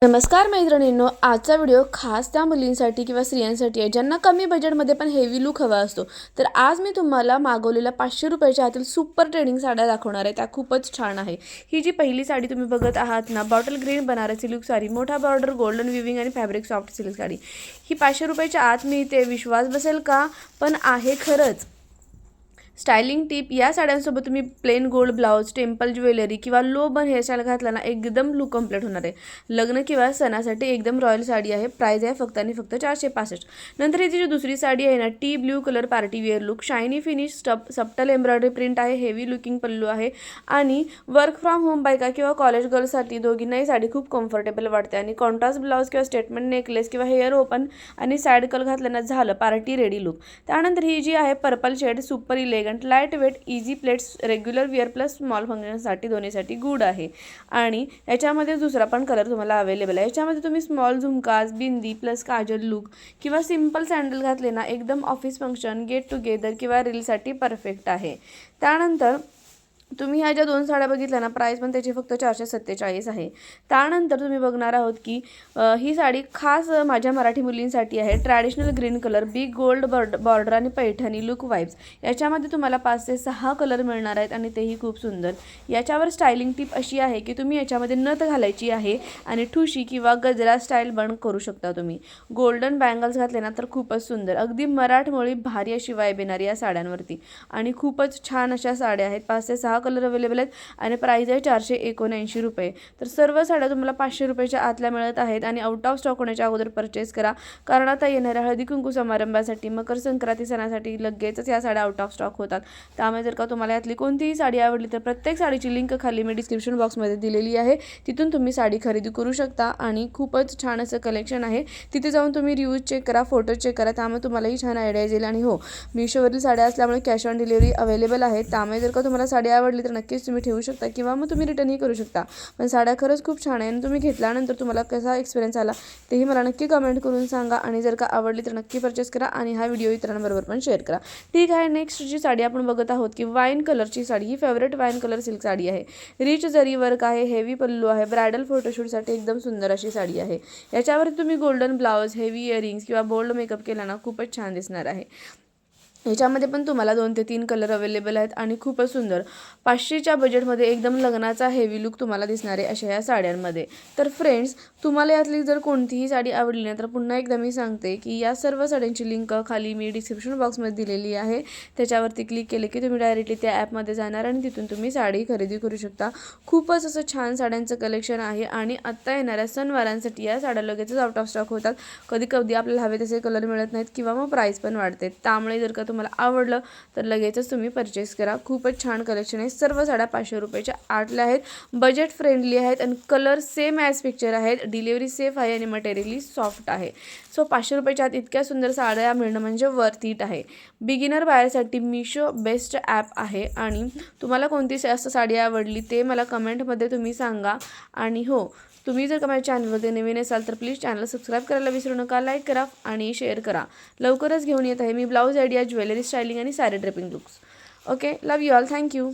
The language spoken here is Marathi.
नमस्कार मैत्रिणींनो, आजचा व्हिडिओ खास त्या मुलींसाठी किंवा स्त्रियांसाठी आहे ज्यांना कमी बजेटमध्ये पण हेवी लुक हवा असतो। तर आज मी तुम्हाला मागवलेल्या 500 रुपयाच्या आतील सुपर ट्रेंडिंग साड्या दाखवणार आहे। त्या खूपच छान आहे। ही जी पहिली साडी तुम्ही बघत आहात ना, bottle green Banarasi look sari, मोठा बॉर्डर, गोल्डन विविंग आणि फॅब्रिक सॉफ्ट सिल्क साडी, ही 500 रुपयाच्या आत मिळते। विश्वास बसेल का? पण आहे खरंच। स्टायलिंग टिप, या साड्यांसोबत तुम्ही plain gold blouse, temple jewellery किंवा लो बन हेअरस्टाईल घातला ना, एकदम लुक कंप्लीट होणार आहे। लग्न किंवा सणासाठी एकदम रॉयल साडी आहे। प्राइस आहे फक्त आणि फक्त 465। नंतर ही जी दुसरी साडी आहे ना, टी blue colour party wear look, shiny finish, subtle embroidery print आहे, हेवी लुकिंग पल्लू आहे आणि वर्क फ्रॉम होम बायका किंवा कॉलेज गर्ल्ससाठी दोघींनाही साडी खूप कम्फर्टेबल वाटते। आणि कॉन्ट्रास्ट ब्लाउज किंवा स्टेटमेंट नेकलेस किंवा हेअर ओपन आणि साइड कल घातल्यानं झालं पार्टी रेडी लुक। त्यानंतर ही जी आहे purple shade, super elegant, light weight, easy pleats, regular wear plus small फंक्शनसाठी दोन्हीसाठी गुड आहे। आणि याच्यामध्ये दुसरा पण कलर तुम्हाला अवेलेबल आहे। याच्यामध्ये तुम्ही स्मॉल झुमकाज, बिंदी प्लस काजल लुक किंवा सिंपल सॅन्डल घातले ना, एकदम ऑफिस फंक्शन, गेट टुगेदर किंवा रीलसाठी परफेक्ट आहे। त्यानंतर तुम्ही ह्या ज्या दोन साड्या बघितल्या ना, प्राइस पण त्याची फक्त 447 आहे। त्यानंतर तुम्ही बघणार आहोत की ही साडी खास माझ्या मराठी मुलींसाठी आहे। Traditional green colour, big gold border आणि पैठणी लुक वाइब्स। याच्यामध्ये तुम्हाला 5 ते 6 कलर मिळणार आहेत आणि तेही खूप सुंदर। याच्यावर स्टायलिंग टिप अशी आहे की तुम्ही याच्यामध्ये नथ घालायची आहे आणि ठुशी किंवा गजरा स्टाईल बन करू शकता तुम्ही। गोल्डन बँगल्स घातले ना तर खूपच सुंदर, अगदी मराठमोळी भारी अशी वाइब येणार या साड्यांवरती। आणि खूपच छान अशा साड्या आहेत। 5 ते 6 कलर अवेलेबल आहेत आणि प्राइस आहे 479 रुपये। तर सर्व साड्या तुम्हाला 500 रुपयाच्या आतल्या मिळत आहेत आणि आउट ऑफ स्टॉक होण्याच्या अगोदर परचेस करा, कारण आता येणाऱ्या हळदी कुंकू समारंभासाठी, मकर संक्रांती सणासाठी लगेचच या साड्या आउट ऑफ स्टॉक होतात। त्यामुळे जर का तुम्हाला यातली कोणतीही साडी आवडली तर प्रत्येक साडीची लिंक खाली मी डिस्क्रिप्शन बॉक्समध्ये दिलेली आहे, तिथून तुम्ही साडी खरेदी करू शकता। आणि खूपच छान असं कलेक्शन आहे, तिथे जाऊन तुम्ही रिव्ह्यूज चेक करा, फोटो चेक करा, त्यामुळे तुम्हालाही छान आयडिया येईल। आणि हो, मीशोवरील साड्या असल्यामुळे कॅश ऑन डिलिव्हरी अवेलेबल आहे, त्यामुळे जर का तुम्हाला साडी आवडली तर नक्कीच तुम्ही ठेवू शकता किंवा मग तुम्ही रिटर्नही करू शकता। पण साड्या खरंच खूप छान आहे आणि तुम्ही घेतल्यानंतर तुम्हाला कसा एक्सपिरियन्स आला तेही मला नक्की कमेंट करून सांगा। आणि जर का आवडली तर नक्की परचेस करा आणि हा व्हिडिओ इतरांबरोबर पण शेअर करा। ठीक आहे, नेक्स्ट जी साडी आपण बघत आहोत की वाईन कलरची साडी, ही favourite wine colour silk sari आहे। रिच जरी वर्क आहे, हेवी पल्लू आहे, ब्रायडल फोटोशूटसाठी एकदम सुंदर अशी साडी आहे। याच्यावर तुम्ही गोल्डन ब्लाउज, हेवी इयरिंग्स किंवा बोल्ड मेकअप केला ना, खूपच छान दिसणार आहे। याच्यामध्ये पण तुम्हाला 2 ते 3 कलर अवेलेबल आहेत आणि खूपच सुंदर 500च्या बजेटमध्ये एकदम लग्नाचा हेवी लुक तुम्हाला दिसणार आहे अशा या साड्यांमध्ये। तर फ्रेंड्स, तुम्हाला यातली जर कोणतीही साडी आवडली ना, तर पुन्हा एकदा मी सांगते की या सर्व साड्यांची लिंक खाली मी डिस्क्रिप्शन बॉक्समध्ये दिलेली आहे। त्याच्यावरती क्लिक केले की तुम्ही डायरेक्टली त्या ॲपमध्ये जाणार आणि तिथून तुम्ही साडी खरेदी करू शकता। खूपच असं छान साड्यांचं कलेक्शन आहे आणि आत्ता येणाऱ्या सणवारांसाठी या साड्या लगेचच आउट ऑफ स्टॉक होतात। कधी कधी आपल्याला हवे तसे कलर मिळत नाहीत किंवा मग प्राईस पण वाढते, त्यामुळे जर का तुम्हाला आवडलं तर लगेचच तुम्ही परचेस करा। खूपच छान कलेक्शन आहे। सर्व साड्या 500 रुपयाच्या आतल्या आहेत, बजेट फ्रेंडली आहेत आणि कलर सेम ॲज पिक्चर आहेत। डिलिव्हरी सेफ आहे आणि मटेरियली सॉफ्ट आहे। सो 500 रुपयाच्या आत इतक्या सुंदर साड्या मिळणं म्हणजे वर्थ इट आहे। बिगिनर बायरसाठी मीशो बेस्ट ॲप आहे आणि तुम्हाला कोणती असं साडी आवडली ते मला कमेंटमध्ये तुम्ही सांगा। आणि हो, तुम्ही जर का माझ्या चॅनलवरती नवीन असाल तर प्लीज चॅनल सबस्क्राईब करायला विसरू नका, लाईक करा आणि शेअर करा। लवकरच घेऊन येत आहे मी ब्लाऊज आयडिया, ज्वेलरी स्टायलिंग आणि sari draping looks. Okay, love you all, thank you.